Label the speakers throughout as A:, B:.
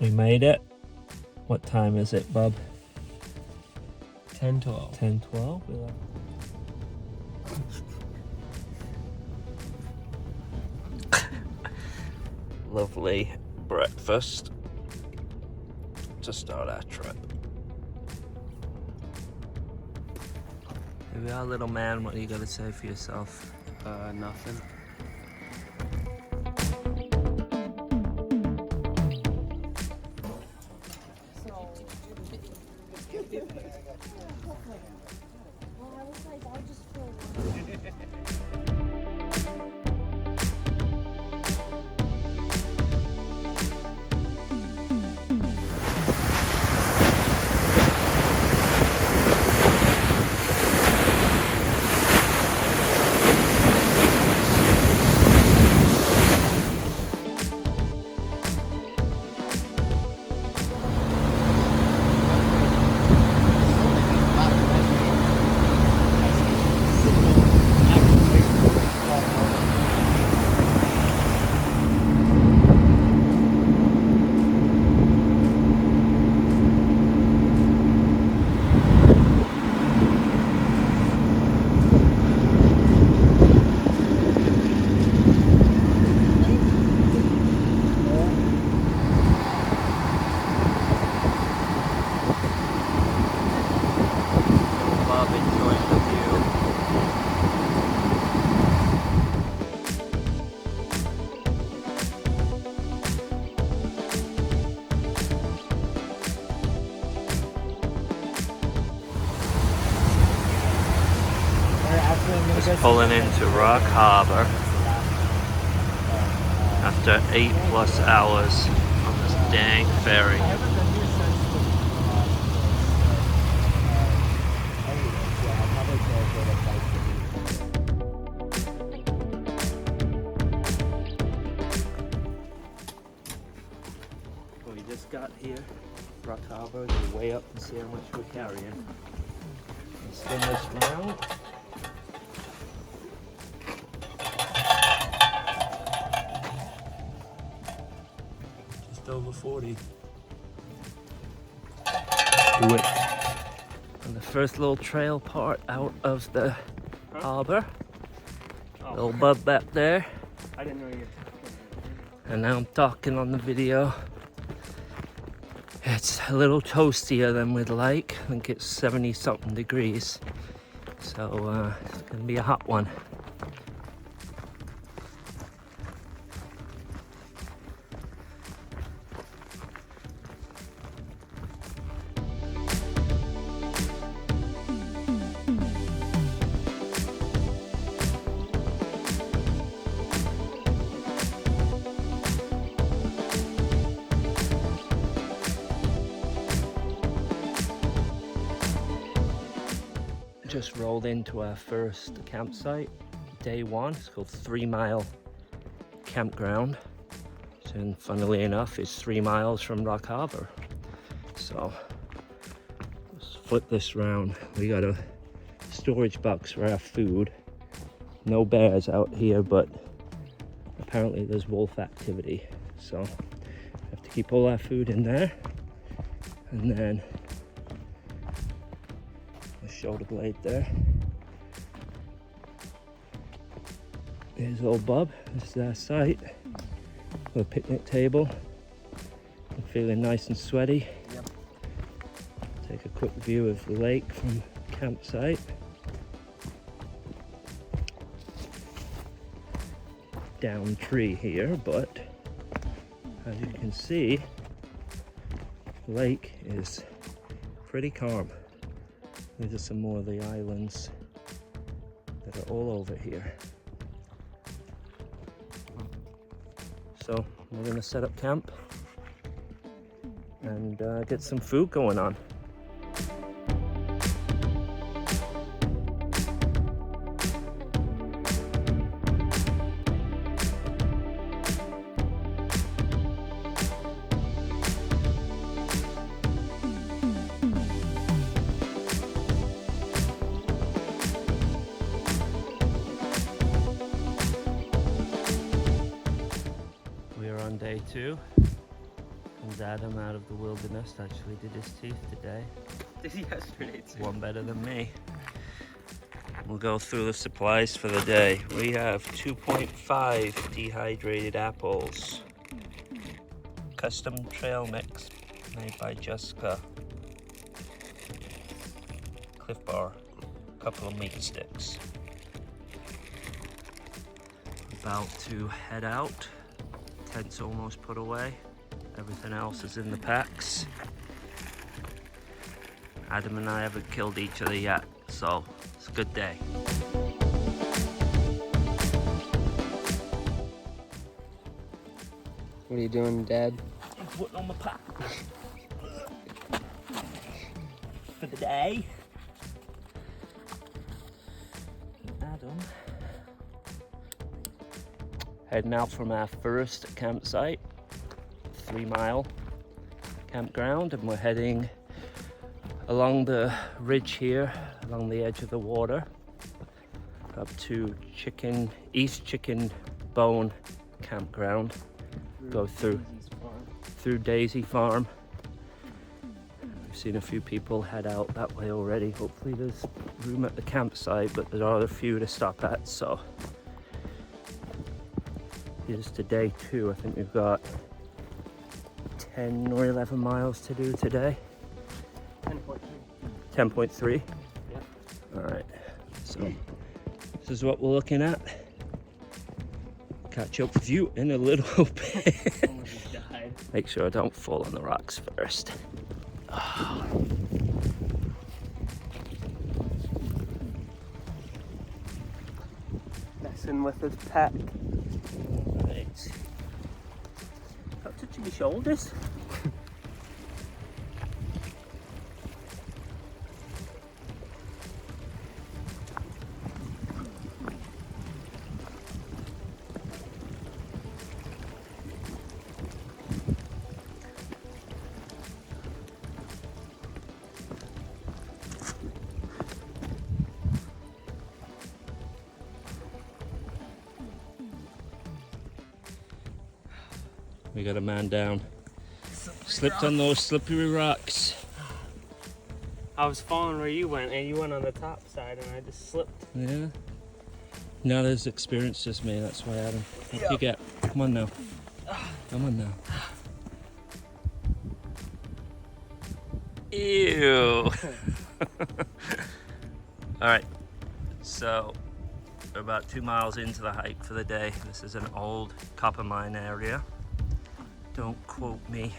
A: We made it. What time is it, bub?
B: 10:12.
A: 10:12. Lovely breakfast to start our trip. Here we are, little man. What do you got to say for yourself?
B: Nothing.
A: Just pulling into Rock Harbor after 8+ hours on this dang ferry. We just got here, Rock Harbor. We'll weigh up and see how much we're carrying. Let's spin this round. Over 40. Do it. And the first little trail part out of the harbor. Little bub back there.
B: I didn't know you.
A: And now I'm talking on the video. It's a little toastier than we'd like. I think it's 70 something degrees. So it's gonna be a hot one. Just rolled into our first campsite, day one. It's called 3 Mile Campground. And funnily enough, it's 3 miles from Rock Harbor. So let's flip this round. We got a storage box for our food. No bears out here, but apparently there's wolf activity. So we have to keep all our food in there. And then shoulder blade there. Here's old Bob. This is our site. Got a picnic table. I'm feeling nice and sweaty.
B: Yep.
A: Take a quick view of the lake from the campsite. Down tree here, but as you can see, the lake is pretty calm. These are some more of the islands that are all over here. So we're gonna set up camp and get some food going on. Day 2 Comes Adam out of the wilderness. Actually did his teeth today.
B: Did he yesterday too?
A: One better than me. We'll go through the supplies for the day. We have 2.5 dehydrated apples. Custom trail mix made by Jessica. Cliff Bar. A couple of meat sticks. About to head out. Tent's almost put away. Everything else is in the packs. Adam and I haven't killed each other yet, so it's a good day.
B: What are you doing, Dad?
A: I'm putting on my pack for the day. Adam heading out from our first campsite, 3 Mile campground, and we're heading along the ridge here, along the edge of the water, up to East Chicken Bone campground. Go through Daisy Farm. We've seen a few people head out that way already. Hopefully there's room at the campsite, but there are a few to stop at, so here's to day 2. I think we've got 10 or 11 miles to do today.
B: 10.3.
A: 10.3?
B: Yeah.
A: All right, so this is what we're looking at. Catch up with you in a little bit.
B: Almost died.
A: Make sure I don't fall on the rocks first. Oh.
B: Messing with his pack.
A: Right. Stop touching my shoulders. We got a man down. Slipped on those slippery rocks.
B: I was following where you went, and you went on the top side, and I just slipped.
A: Yeah. Not as experienced as me, that's why, Adam. What you get? Come on now. Come on now. Ew. Alright, so we're about 2 miles into the hike for the day. This is an old copper mine area. Don't quote me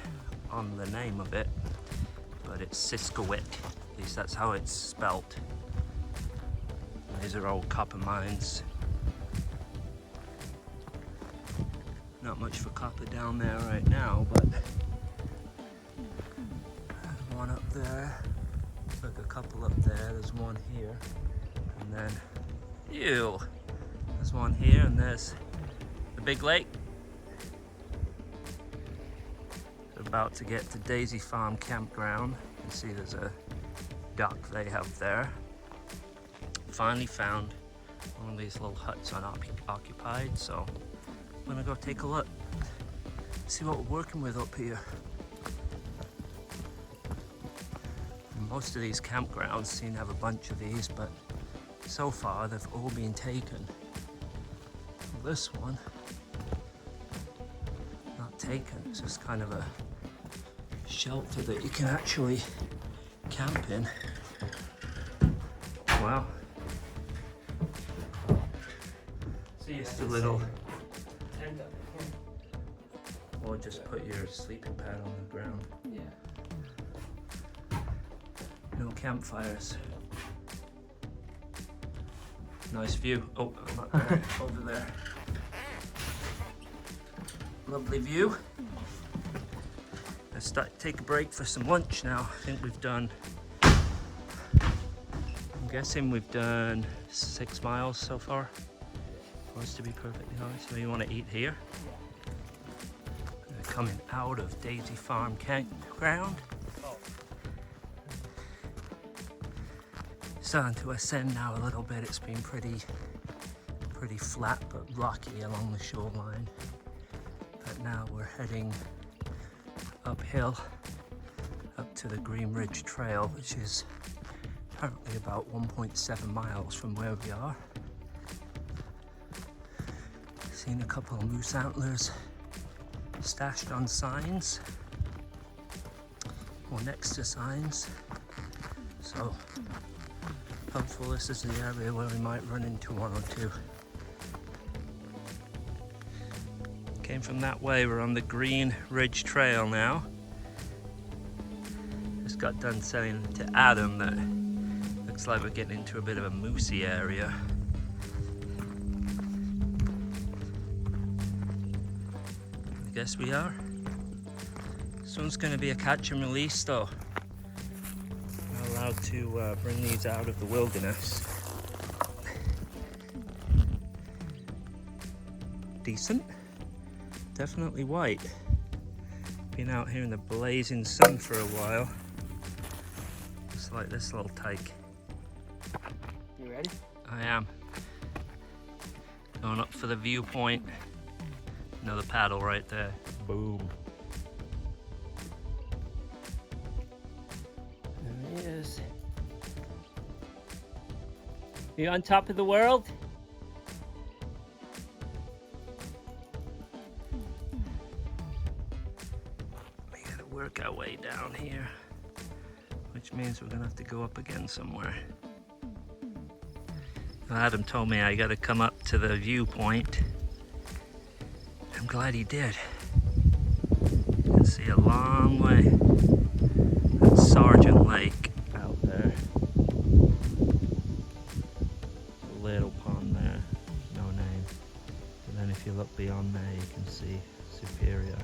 A: on the name of it, but it's Siskowik. At least that's how it's spelt. These are old copper mines. Not much for copper down there right now, but there's one up there. Like a couple up there. There's one here, and then ew. There's one here, and there's the big lake. We're about to get to Daisy Farm campground. You can see there's a dock they have there. Finally found one of these little huts unoccupied, so I'm gonna go take a look, see what we're working with up here. Most of these campgrounds seem to have a bunch of these, but so far they've all been taken. This one, not taken, it's just kind of a shelter that you can actually camp in. Wow. Just a little, or just put your sleeping pad on the ground.
B: Yeah.
A: No campfires. Nice view. Oh, I'm not there. Over there. Lovely view. Let's take a break for some lunch now. I think we've done, I'm guessing we've done 6 miles so far. For us to be perfectly honest. So you want to eat here? Coming out of Daisy Farm campground. Starting to ascend now a little bit. It's been pretty flat but rocky along the shoreline. But now we're heading uphill up to the Green Ridge Trail, which is apparently about 1.7 miles from where we are. Seen a couple of moose antlers stashed on signs or next to signs, so hopefully this is the area where we might run into one or two. Came from that way, we're on the Green Ridge Trail now. Just got done saying to Adam that looks like we're getting into a bit of a moosey area. I guess we are. This one's going to be a catch and release though. We're allowed to bring these out of the wilderness. Decent. Definitely white. Been out here in the blazing sun for a while. Just like this little tyke.
B: You ready?
A: I am. Going up for the viewpoint. Another paddle right there. Boom. There he is. You on top of the world? We gotta work our way down here, which means we're gonna have to go up again somewhere. Adam told me I gotta come up to the viewpoint. I'm glad he did. You can see a long way. That's Sergeant Lake out there. A little pond there, no name. And then if you look beyond there, you can see Superior.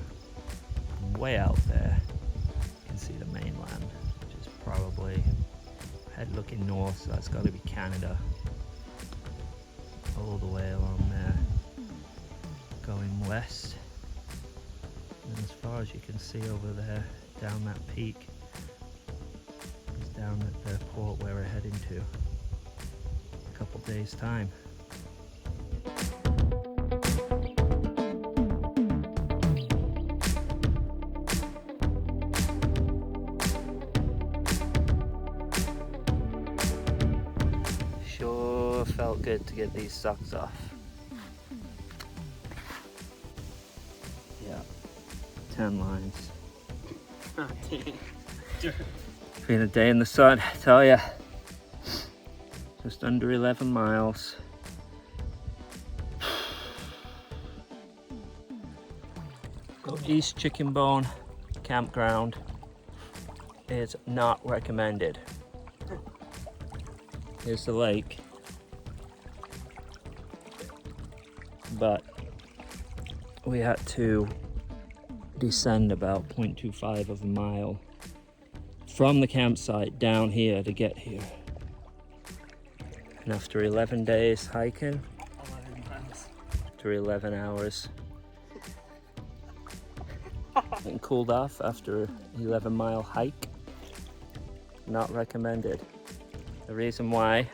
A: And way out there, you can see the mainland, which is probably head looking north, so that's got to be Canada. All the way along there, going west, and as far as you can see over there, down that peak, is down at the port where we're heading to. A couple days' time. Sure felt good to get these socks off. Yeah, 10 lines.
B: Oh, dang.
A: Been a day in the sun, I tell ya. Just under 11 miles. East Chicken Bone campground is not recommended. Here's the lake, but we had to descend about 0.25 of a mile from the campsite down here to get here. And after 11 days hiking,
B: 11 miles.
A: after 11 hours, and cooled off after 11-mile hike, not recommended. The reason why,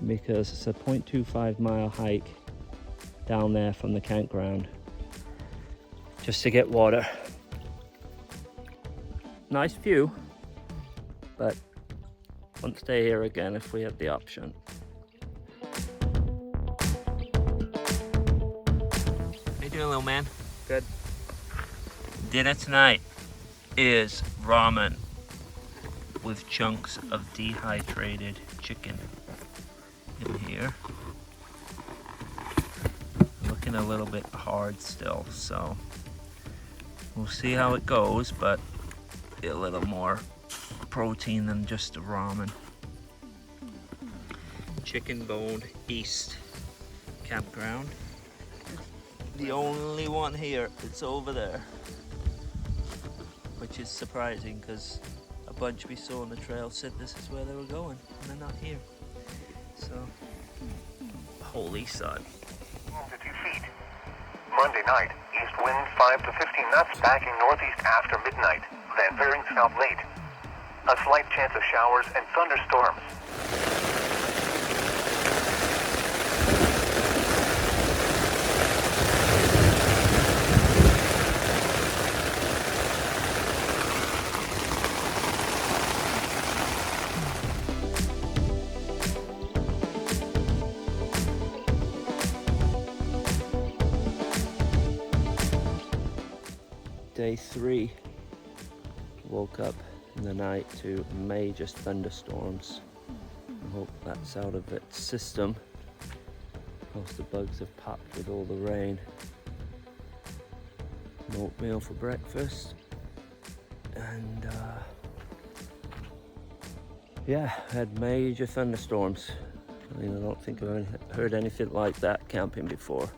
A: because it's a 0.25 mile hike down there from the campground just to get water. Nice view, but won't stay here again if we have the option. How you doing, little man?
B: Good.
A: Dinner tonight is ramen with chunks of dehydrated chicken in here. Looking a little bit hard still, so we'll see how it goes, but a little more protein than just a ramen. Chicken Bone East campground. The only one here that's over there, which is surprising because a bunch we saw on the trail said this is where they were going, and they're not here. So, holy sun.
C: To 2 feet. Monday night, east wind 5 to 15 knots, backing northeast after midnight, then veering south late. A slight chance of showers and thunderstorms.
A: Day 3. Woke up in the night to major thunderstorms. I hope that's out of its system. Most of the bugs have popped with all the rain. An oatmeal for breakfast. And yeah, had major thunderstorms. I mean, I don't think I've heard anything like that camping before.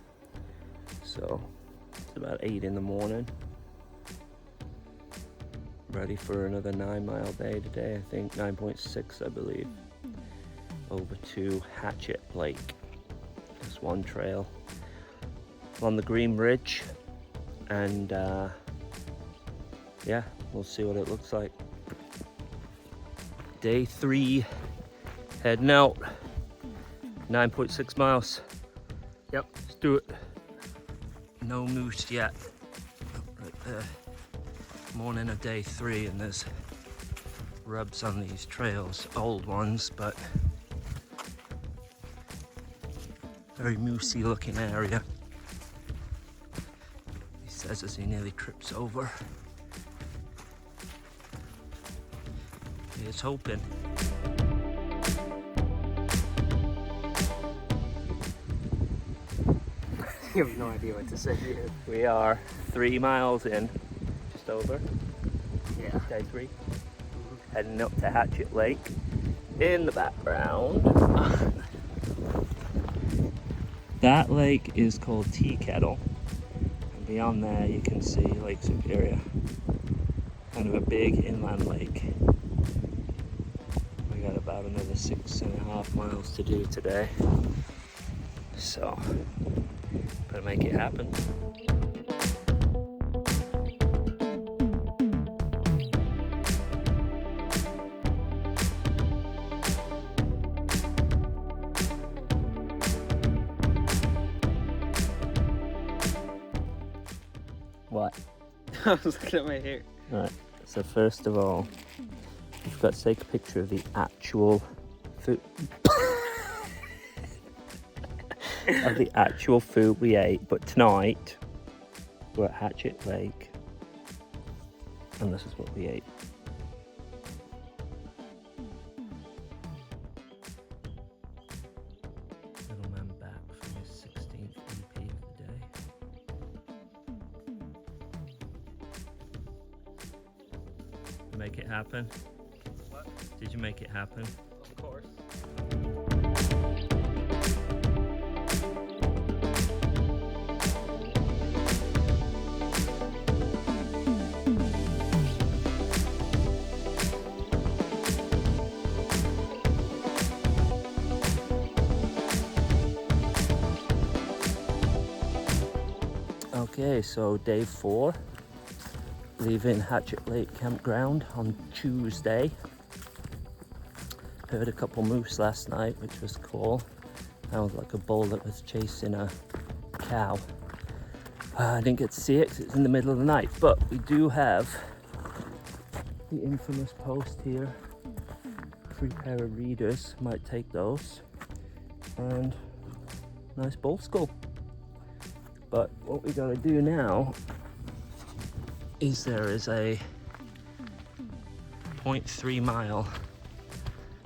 A: So it's about 8 in the morning. Ready for another 9-mile day today, I think 9.6 I believe, over to Hatchet Lake. There's one trail on the Green Ridge, and yeah, we'll see what it looks like. Day 3, heading out, 9.6 miles. Yep, let's do it. No moose yet. Right there. Morning of day 3, and there's rubs on these trails, old ones, but very moosey looking area. He says as he nearly trips over. He's hoping.
B: You have no idea what to say here.
A: We are 3 miles in, just over.
B: Yeah.
A: Day 3. Heading up to Hatchet Lake. In the background, that lake is called Tea Kettle, and beyond there you can see Lake Superior. Kind of a big inland lake. We got about another 6.5 miles to do today, so better make it happen. What?
B: I was looking at my hair.
A: Right, so first of all, we've got to take a picture of the actual food. Of the actual food we ate, but tonight we're at Hatchet Lake, and this is what we ate. Little man back from his 16th EP of the day. Make it happen?
B: What?
A: Did you make it happen?
B: Of course.
A: Okay, so day 4, leaving Hatchet Lake Campground on Tuesday. Heard a couple moose last night, which was cool. Sounds like a bull that was chasing a cow. I didn't get to see it because it's in the middle of the night, but we do have the infamous post here. Free pair of readers, might take those. And nice bull skull. But what we gotta do now is there is a 0.3 mile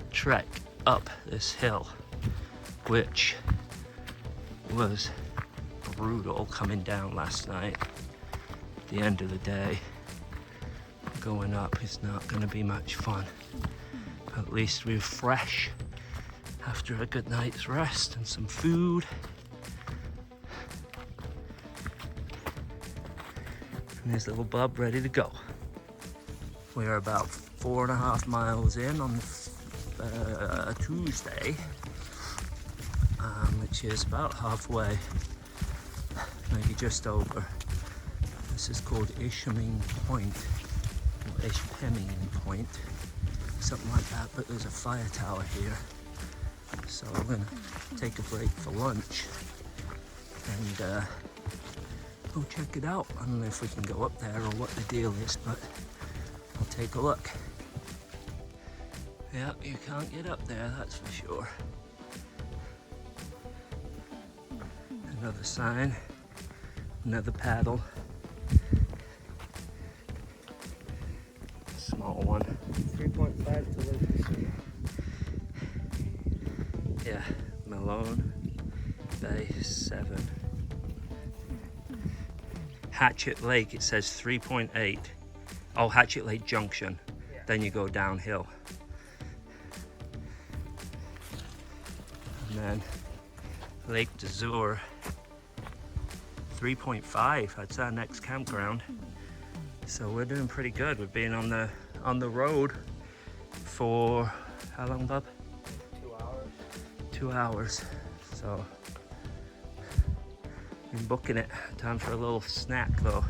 A: trek up this hill, which was brutal coming down last night. At the end of the day, going up is not gonna be much fun. At least we're fresh after a good night's rest and some food. And there's little Bub ready to go. We're about 4.5 miles in on Tuesday, which is about halfway, maybe just over. This is called Isheming Point, or Isheming Point, something like that, but there's a fire tower here. So I'm gonna take a break for lunch and go check it out. I don't know if we can go up there or what the deal is, but I'll take a look. Yeah, you can't get up there, that's for sure. Another sign, another paddle. small one.
B: 3.5 to Lake.
A: Yeah, Malone Bay 7. Hatchet Lake, it says 3.8. Oh, Hatchet Lake Junction.
B: Yeah.
A: Then you go downhill. And then Lake d'Azur, 3.5. That's our next campground. So we're doing pretty good. We've been on the road for how long, Bob?
B: 2 hours.
A: 2 hours. So been booking it. Time for a little snack though.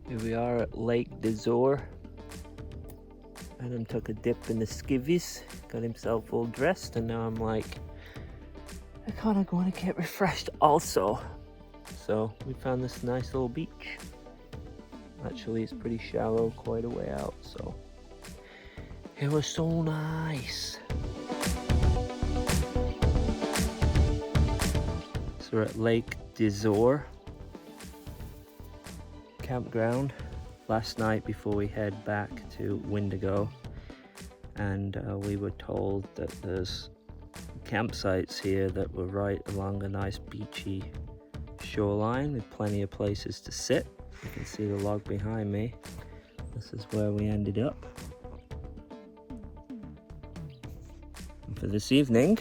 A: Here we are at Lake d'Azur. Adam took a dip in the skivvies, got himself all dressed, and now I'm like, I kind of want to get refreshed also. So we found this nice little beach. Actually, it's pretty shallow, quite a way out, so it was so nice. So we're at Lake d'Azur campground last night before we head back to Windigo, and we were told that there's campsites here that were right along a nice beachy shoreline with plenty of places to sit. You can see the log behind me. This is where we ended up. And for this evening,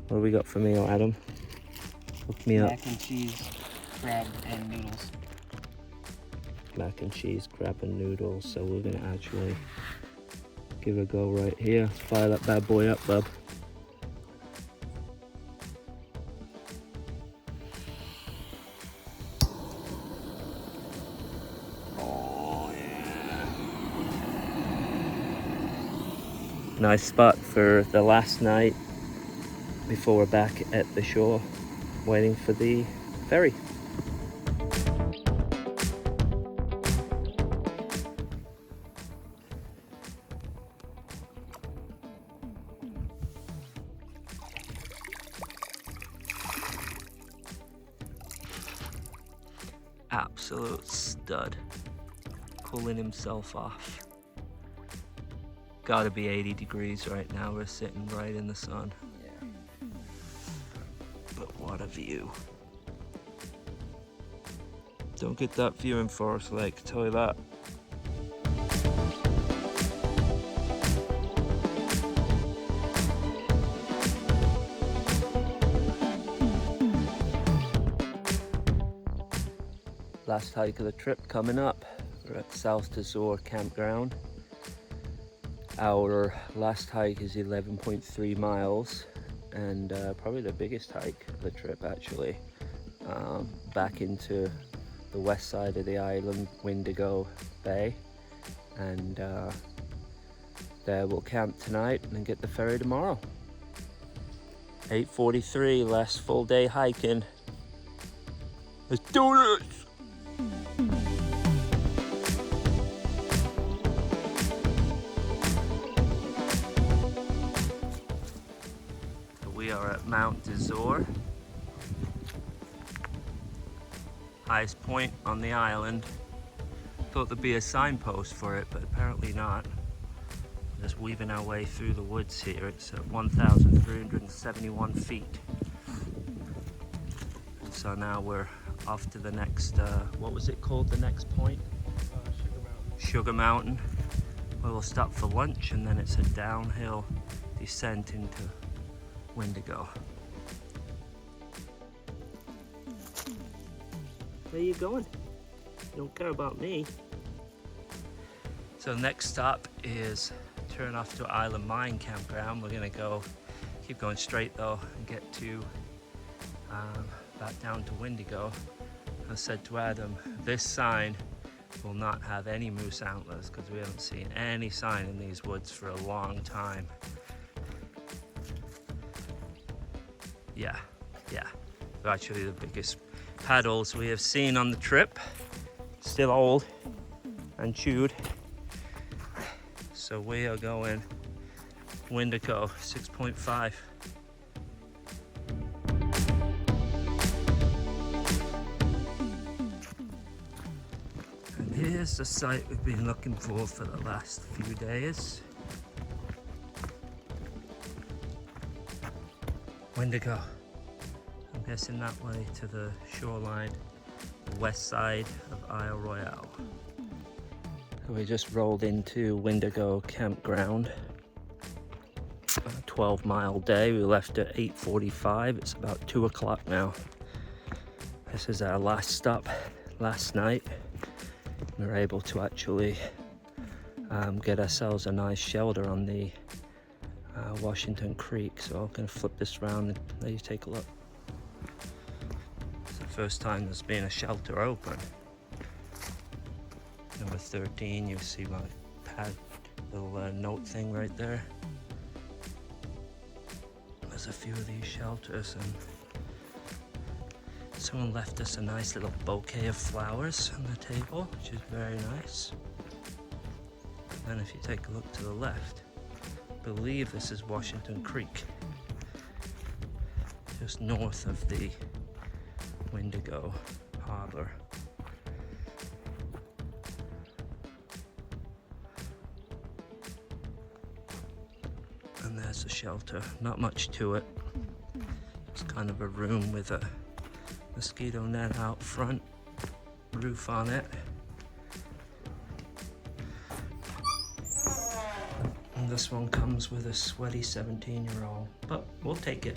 A: what do we got for meal, Adam? Hook me up.
B: Mac and cheese, crab, and noodles.
A: Mac and cheese, crab and noodles. So we're gonna actually give it a go right here. Fire that bad boy up, bub. Oh yeah. Nice spot for the last night before we're back at the shore waiting for the ferry. Absolute stud, cooling himself off. Gotta be 80 degrees right now. We're sitting right in the sun.
B: Yeah.
A: But what a view. Don't get that view in Forest Lake, tell you that. Last hike of the trip coming up. We're at South d'Azur campground. Our last hike is 11.3 miles and probably the biggest hike of the trip actually. Back into the west side of the island, Windigo Bay, and there we'll camp tonight and get the ferry tomorrow. 8:43, last full day hiking. Let's do this! We are at Mount d'Azur, highest point on the island. Thought there'd be a signpost for it, but apparently not. Just weaving our way through the woods here. It's at 1,371 feet. And so now we're off to the next, what was it called, the next point?
B: Sugar Mountain.
A: Sugar Mountain, where we'll stop for lunch, and then it's a downhill descent into Windigo. Where are you going? You don't care about me. So next stop is turn off to Island Mine campground. We're gonna go, keep going straight though, and get to back down to Windigo. I said to Adam, this sign will not have any moose antlers because we haven't seen any sign in these woods for a long time. Yeah. They're actually the biggest paddles we have seen on the trip. Still old and chewed. So we are going Windigo 6.5. And here's the site we've been looking for the last few days. Windigo. I'm guessing that way to the shoreline, the west side of Isle Royale. So we just rolled into Windigo campground. A 12-mile day. We left at 8:45. It's about 2 o'clock now. This is our last stop last night. We were able to actually get ourselves a nice shelter on the Washington Creek. So I'm going to flip this around and let you take a look. It's the first time there's been a shelter open. Number 13, you see my pad, little note thing right there. There's a few of these shelters, and someone left us a nice little bouquet of flowers on the table, which is very nice. And then if you take a look to the left, I believe this is Washington Creek, just north of the Windigo Harbor. And there's the shelter. Not much to it. It's kind of a room with a mosquito net out front, roof on it. And this one comes with a sweaty 17-year-old, but we'll take it.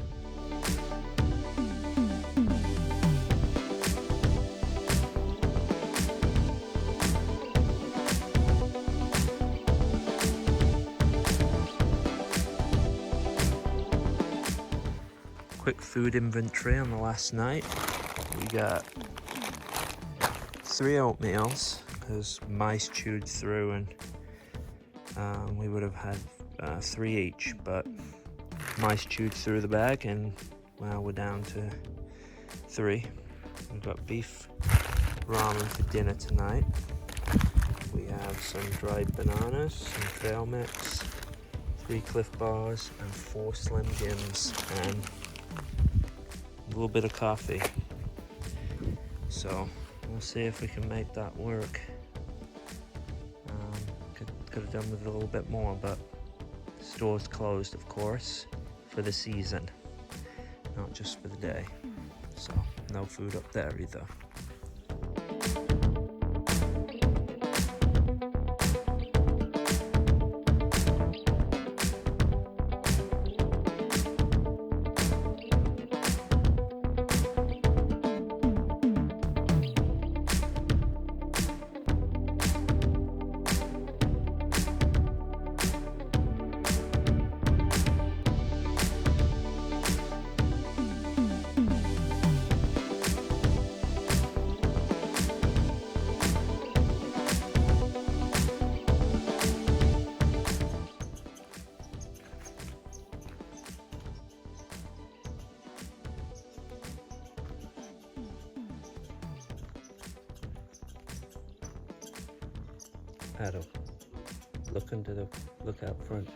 A: Quick food inventory on the last night. We got 3 oatmeals because mice chewed through, and we would have had 3 each, but mice chewed through the bag, and now we're down to 3. We've got beef ramen for dinner tonight. We have some dried bananas, some trail mix, 3 Cliff Bars, and 4 Slim Jims, and a little bit of coffee. So we'll see if we can make that work. Could have done with a little bit more, but the store's closed, of course, for the season, not just for the day. So no food up there either. Adam, look out front.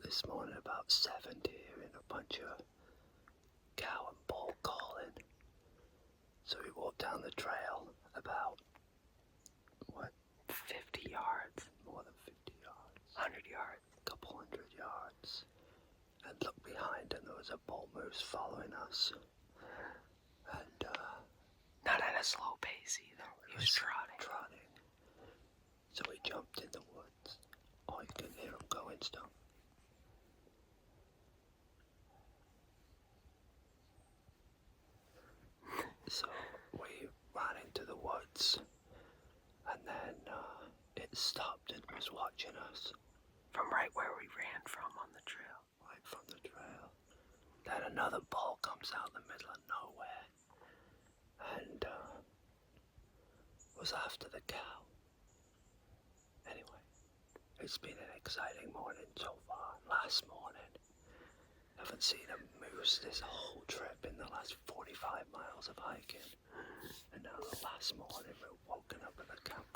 A: this morning about 7 hearing a bunch of cow and bull calling. So we walked down the trail about,
D: 50 yards,
A: more than 50 yards,
D: 100 yards.
A: a couple hundred yards, and looked behind and there was a bull moose following us. And
D: Not at a slow pace either. He was trotting.
A: So we jumped in the woods. Oh, you can hear him going still. So we ran into the woods, and then it stopped and was watching us
D: From right where we ran from on the trail.
A: right from the trail. Then another bull comes out in the middle of nowhere and was after the cow. Anyway, it's been an exciting morning so far. Last morning, haven't seen a moose this whole trip in the last 45 miles of hiking. And now the last morning we're woken up at the campsite.